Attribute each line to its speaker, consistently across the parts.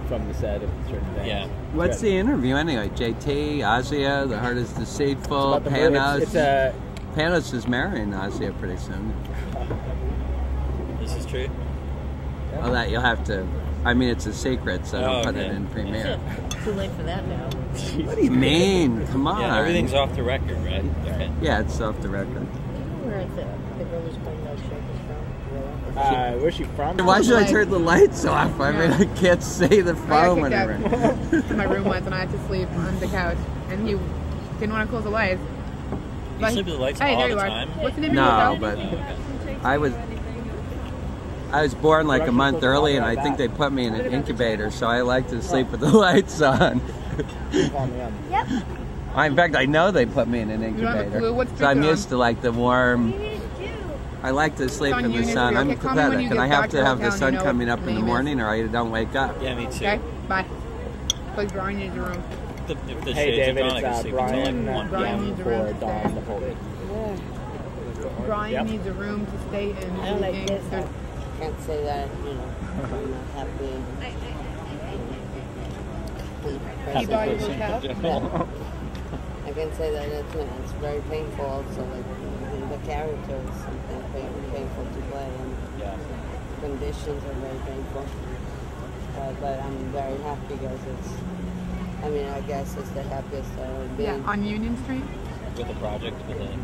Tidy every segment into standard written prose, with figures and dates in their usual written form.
Speaker 1: from the set of certain things.
Speaker 2: Yeah.
Speaker 3: What's the interview anyway? JT, Azia, The Heart is Deceitful, Panos. Panos is marrying Azia pretty soon.
Speaker 2: This is true?
Speaker 3: Yeah. Well, that you'll have to... I mean, it's a secret, so don't put it in premiere.
Speaker 4: Too late for that now.
Speaker 3: What do you mean? Come on.
Speaker 2: Yeah, everything's off the record, right? Okay.
Speaker 3: Yeah, it's off the record.
Speaker 4: Where the girl was playing milkshake is from?
Speaker 1: Where's she from?
Speaker 3: Why should I turn the lights off? I mean, I can't say the phone when
Speaker 5: I to my room once and I had to sleep on the couch, and he didn't want to close the lights.
Speaker 2: You sleep with the lights all the time?
Speaker 5: What's the name
Speaker 3: no,
Speaker 5: of your hotel?
Speaker 3: but I was born like a month early, and I think they put me in an incubator, so I like to sleep with the lights on.
Speaker 4: Yep.
Speaker 3: In fact, I know they put me in an incubator, so I'm used to like the warm. I like to sleep in the sun. I'm pathetic, and I have to have the sun coming up in the morning, or I don't wake up.
Speaker 2: Yeah, me too.
Speaker 5: Okay, bye. Like Brian needs a room.
Speaker 2: If the
Speaker 1: Hey
Speaker 2: shades
Speaker 1: David,
Speaker 2: are gone, I can sleep until like 1
Speaker 5: Brian
Speaker 2: p.m.
Speaker 5: needs a
Speaker 1: for
Speaker 5: room.
Speaker 1: Dawn Napoleon.
Speaker 5: Brian needs a room to stay in.
Speaker 4: I don't like this. I can't say that, I'm not happy.
Speaker 5: Peabody Hotel.
Speaker 4: I can say that it's very painful also, like the character is something painful to play, and conditions are very painful. But I'm very happy because I guess it's the happiest I've ever been.
Speaker 5: Yeah, on Union Street.
Speaker 2: With the project,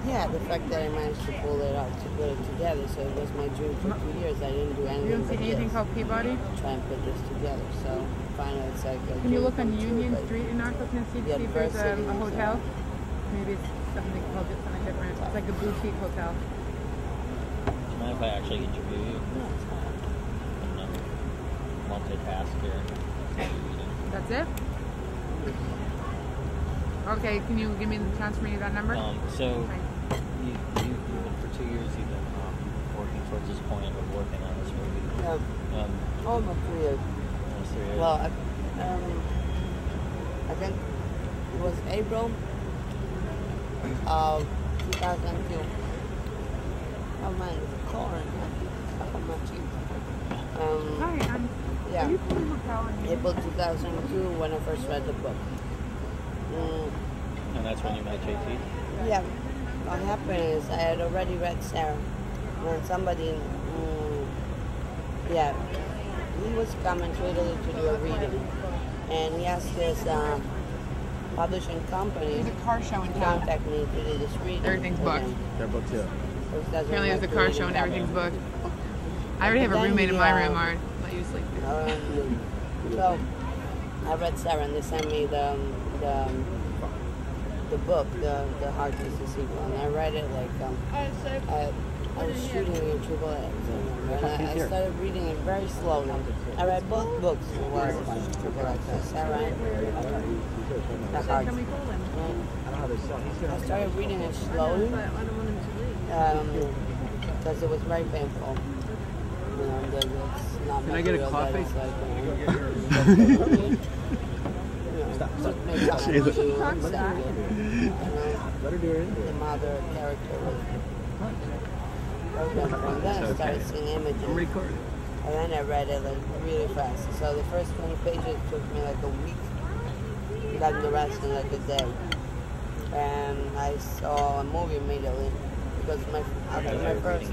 Speaker 4: Yeah, the fact that I managed to pull it out, to put it together. So it was my dream for 2 years. I didn't do anything.
Speaker 5: You don't see anything called Peabody?
Speaker 4: Try and put this together. So finally, it's like.
Speaker 5: Can you look on Union Street in Knoxville, Tennessee to see if there's a hotel? Maybe it's something called something different. It's like a boutique hotel.
Speaker 2: Do you mind if I actually interview you?
Speaker 4: No, it's fine.
Speaker 2: I'm multitask here.
Speaker 5: That's it? Okay, can you give me the transfer me that number?
Speaker 2: So, you for 2 years you've been working towards this point of working on this movie.
Speaker 4: Yeah. Almost 3 years.
Speaker 2: Almost 3 years.
Speaker 4: Well, I think it was April of 2002. Oh man, it's corn. How much
Speaker 5: Hi,
Speaker 4: yeah.
Speaker 5: Are you putting hotel on
Speaker 4: April 2002 when I first read the book.
Speaker 2: And that's when you met JT?
Speaker 4: Yeah. What happened is I had already read Sarah. When somebody, he was coming to Italy to do a reading. And he asked this publishing company
Speaker 5: There's a car show in town.
Speaker 4: contact me to do this reading.
Speaker 5: Everything's booked.
Speaker 1: They're booked too.
Speaker 5: Apparently there's a car show and everything's booked. I already have a roommate in my room, Art. Let you sleep.
Speaker 4: So I read Sarah and they sent me the book, the Heart is Deceitful, and I read it like I was shooting in Triple X, and I started reading it very slowly. I read both books while I was on Triple X, Sarah and the Heart. I started reading it slowly because it was very painful.
Speaker 3: Can I get a coffee?
Speaker 4: The mother character was and then I started seeing images. And then I read it like really fast. So the first 20 pages took me like a week, then the rest in like a day. And I saw a movie immediately because my first.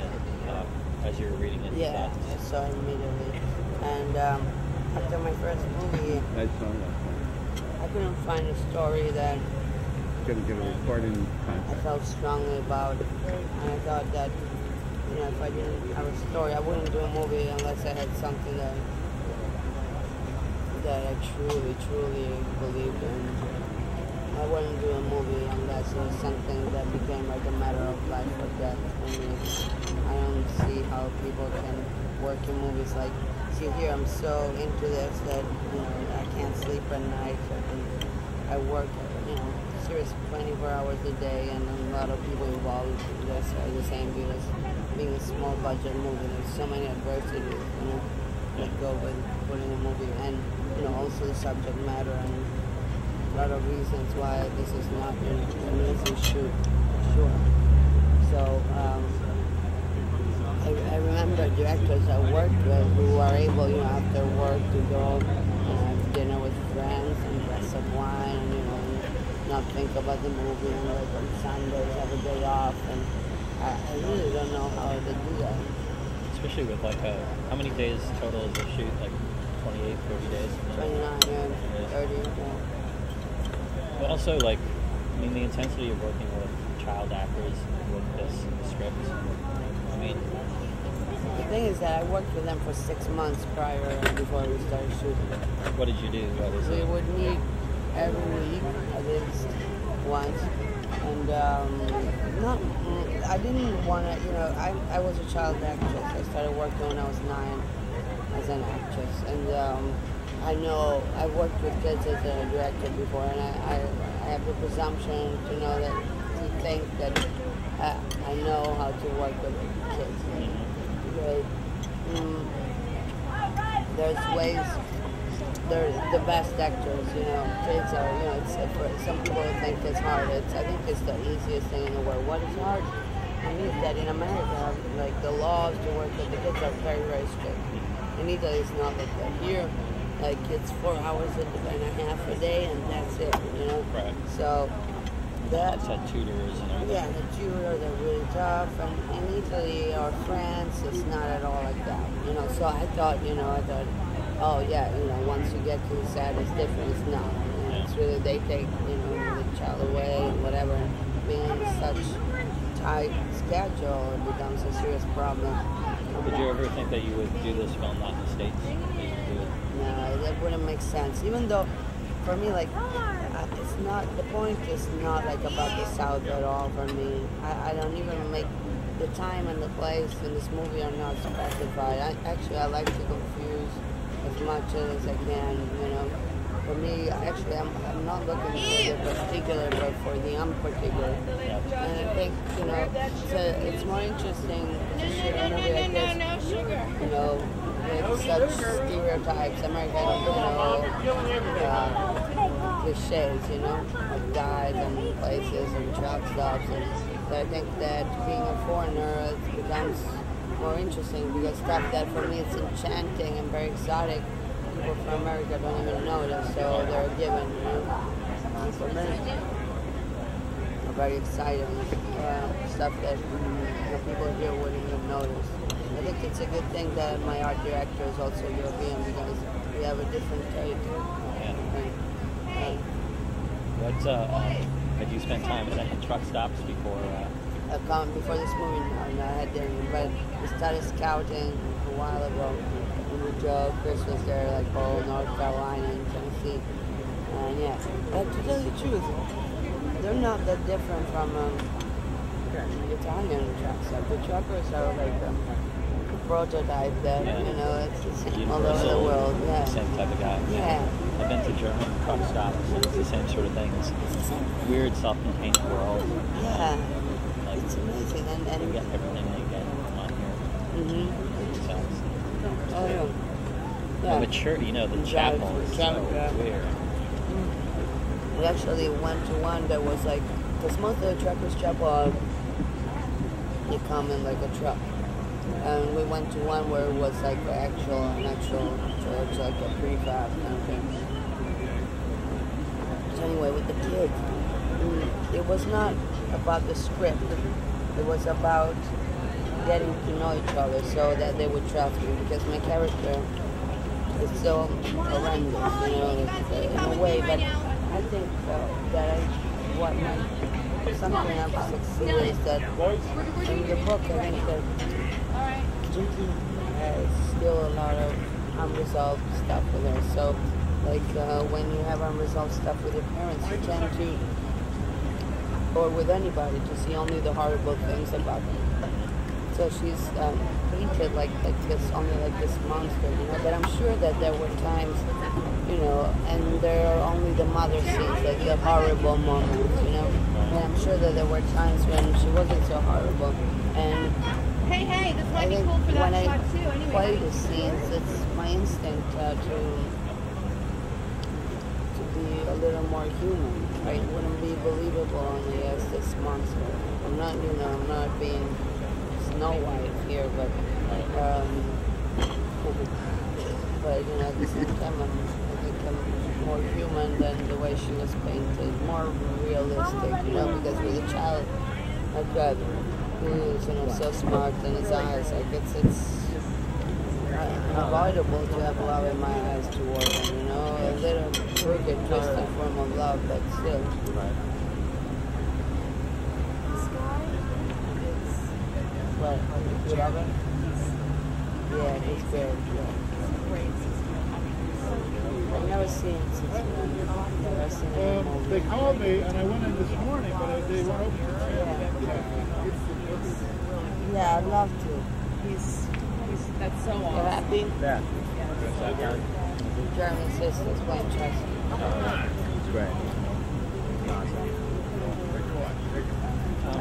Speaker 2: As you were reading it?
Speaker 4: Yeah, I saw it immediately. And after my first movie, I couldn't find a story that
Speaker 3: Couldn't get a recording
Speaker 4: I felt strongly about. And I thought that, if I didn't have a story, I wouldn't do a movie unless I had something that I truly, truly believed in. I wouldn't do a movie unless it was something that became like a matter of life or death for me. I don't see how people can work in movies like, see here I'm so into this that, I can't sleep at night. I work, seriously 24 hours a day, and a lot of people involved in this are the same because being a small budget movie, there's so many adversities, that go with putting a movie, and, also the subject matter and a lot of reasons why this is not an easy shoot, sure. So, I remember directors I worked with who are able, after work to go juice and a glass of wine, and not think about the movie, and like on Sundays have a day off, and I really don't know how to do that.
Speaker 2: Especially with like how many days total is the shoot? Like 28, 30 days?
Speaker 4: 29, yeah, 30, yeah.
Speaker 2: But also, like, I mean, the intensity of working with child actors with this script. I mean,
Speaker 4: the thing is that I worked with them for 6 months before we started shooting.
Speaker 2: What did you do?
Speaker 4: We would meet every week, at least once, and I didn't want to, I was a child actress. I started working when I was 9 as an actress, and I know I worked with kids as a director before, and I have the presumption to think that I know how to work with kids. Because there's ways. They're the best actors, kids are, it's for some people think it's hard. I think it's the easiest thing in the world. What is hard for me is that in America, like the laws to work with the kids are very, very strict. In Italy, it's not like that. Here, like it's 4 hours and a half a day, and that's it,
Speaker 2: Right.
Speaker 4: So
Speaker 2: It's had tutors and everything.
Speaker 4: yeah, the tutors are really tough, and in Italy or France, it's not at all like that, So I thought, oh yeah, once you get to the set, it's different. It's not. It's really they take, the child away and whatever. Being in such tight schedule, it becomes a serious problem.
Speaker 2: Did you ever think that you would do this film not in the States?
Speaker 4: No, that wouldn't make sense. Even though, for me, like, it's not, the point is not like about the South at all for me. I don't even make, the time and the place in this movie are not specified. I like to confuse as much as I can, For me, actually, I'm not looking for the particular, but for the unparticular. And I think, it's more interesting to shoot a movie like this, with such stereotypes, American, cliches, of guys and places and truck stops. And so I think that being a foreigner, it becomes more interesting because stuff that for me is enchanting and very exotic, people from America don't even notice, so they're given, for me, very exciting stuff that people here wouldn't even notice. I think it's a good thing that my art director is also European because we have a different take.
Speaker 2: What had you spent time at truck stops before?
Speaker 4: Before this movie, no, I had dinner, but we started scouting a while ago. And we drove, Chris was there, like North Carolina and Tennessee. And yeah, but to tell you the truth, they're not that different from Italian trucks. The truckers are like a prototype that, it's the same all over the world. Yeah.
Speaker 2: Same type of guy.
Speaker 4: Yeah.
Speaker 2: I've been to German truck stops, and it's the same sort of thing. It's the same. Weird, self-contained world.
Speaker 4: Yeah.
Speaker 2: Like,
Speaker 4: it's amazing. And
Speaker 2: you get everything they get on here.
Speaker 4: Oh, yeah.
Speaker 2: Yeah. The church, the chapel is so weird.
Speaker 4: We actually went to one that was like, because most of the truckers' chapel, you come in like a truck. And we went to one where it was like an actual church, like a prefab kind of thing. So anyway, with the kids, it was not about the script. It was about getting to know each other so that they would trust me, because my character is so horrendous, in a way, but I think something I've succeeded is that in the book, I think that Jinky has still a lot of unresolved stuff with her. So, like when you have unresolved stuff with your parents, you tend to, or with anybody, to see only the horrible things about them. So she's painted like this, only like this monster, But I'm sure that there were times, and there are only the mother scenes, like the horrible moments, And I'm sure that there were times when she wasn't so horrible. And
Speaker 5: hey, this might be cool for that shot too. Anyway.
Speaker 4: When I play the scenes, it's my instinct to be a little more human. I wouldn't be believable only as this monster. I'm not, I'm not being Snow White here, but at the same time, I think I'm more human than the way she was painted, more realistic, you know, because with a child like that, who's, you know, so smart in his eyes, like it's unavoidable to have love in my eyes toward him, you know, a little crooked, twisted form of love, but still.
Speaker 2: Right.
Speaker 4: What? You love him? Yeah, he's great. Yeah. I've never seen him since then. Never seen him in a movie.
Speaker 6: They called me and I went in this morning, but they weren't open.
Speaker 4: Yeah, I'd love to.
Speaker 5: That's so awesome.
Speaker 4: You happy?
Speaker 1: Yeah.
Speaker 4: German sisters playing chess.
Speaker 1: It's great.
Speaker 4: I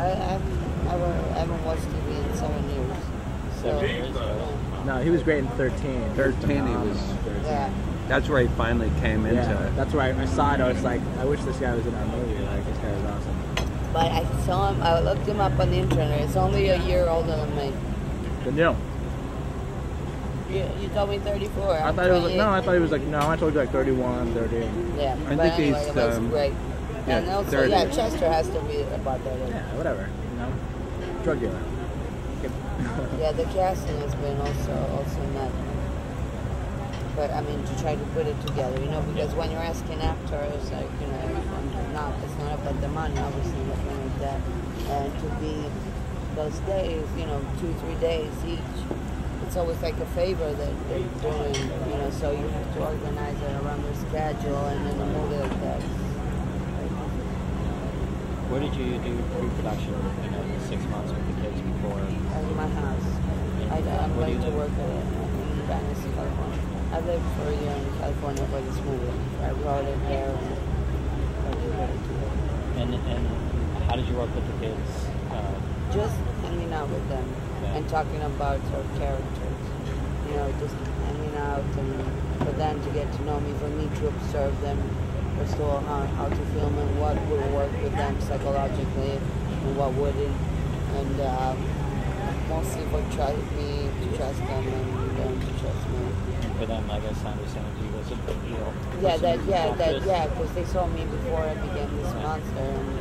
Speaker 4: haven't watched TV in 7 years.
Speaker 2: 7 years ago.
Speaker 1: No, he was great in 13.
Speaker 3: 13, he was.
Speaker 4: Yeah.
Speaker 3: That's where he finally came into it.
Speaker 1: That's where I saw it. I was like, I wish this guy was in our movie. Like, this guy was awesome.
Speaker 4: But I saw him, I looked him up on the internet. It's only a year older than me.
Speaker 1: But no.
Speaker 4: You told me 34.
Speaker 1: I thought it was like, no, I thought he was like, no, I told you like 31, 30.
Speaker 4: Yeah,
Speaker 3: I
Speaker 4: but
Speaker 3: think
Speaker 4: anyway,
Speaker 3: he's,
Speaker 4: it was great.
Speaker 3: yeah,
Speaker 4: And also,
Speaker 3: 30.
Speaker 4: yeah, Chester has to be about 30.
Speaker 1: Yeah, whatever. You know? Drug dealer.
Speaker 4: Yeah, the casting has been also not. But I mean, to try to put it together, you know, because when you're asking actors, like, you know, it's not about the money, obviously, nothing like that. And to be those days, you know, 2-3 days each, it's always like a favor that they're doing, you know, so you have to organize it around their schedule, and in a movie like that.
Speaker 2: Where did you do pre-production, you know, 6 months with the kids before?
Speaker 4: At my house. I'm going to work in Venice, California. I lived for a year in California for this movie. I wrote it there
Speaker 2: And how did you work with the kids?
Speaker 4: Just hanging out with them and talking about our characters. You know, just hanging out and for them to get to know me, for me to observe them, first of all, how to film and what would work with them psychologically and what wouldn't. And mostly for me to trust them and them to trust me.
Speaker 2: For them, I guess, I understand you was a big deal.
Speaker 4: Because they saw me before I became this monster, and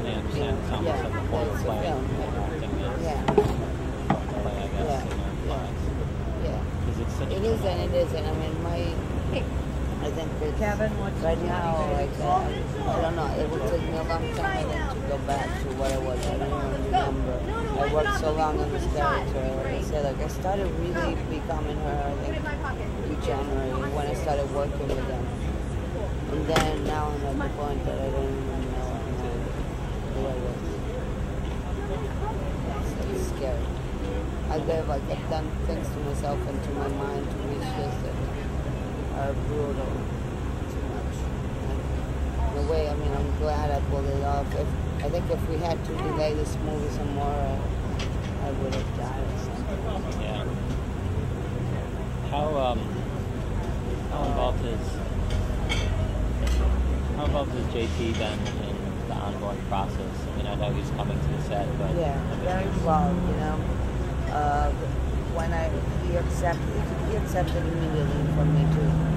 Speaker 2: they understand it's almost like a horror play.
Speaker 4: Film,
Speaker 2: Acting is
Speaker 4: yeah.
Speaker 2: play, I guess. Because it's such
Speaker 4: It is and it isn't. I mean, I think it's, right now, like, I don't know, it would take me a long time, I think, to go back to what I was. I don't even remember. I worked so long on this character. Like I said, like, I started really becoming her, I think, in January, when I started working with them. And then now I'm at the point that I don't even know who I was. It's scary. I've done things to myself and to my mind to reach this that are brutal too much. And in a way, I mean, I'm glad I pulled it off. I think if we had to delay this movie some more, I would have died or something.
Speaker 2: Yeah. How involved is JT then in the ongoing process? I mean, I know he's coming to the set, but
Speaker 4: yeah, very involved. You know, when he accepted immediately for me to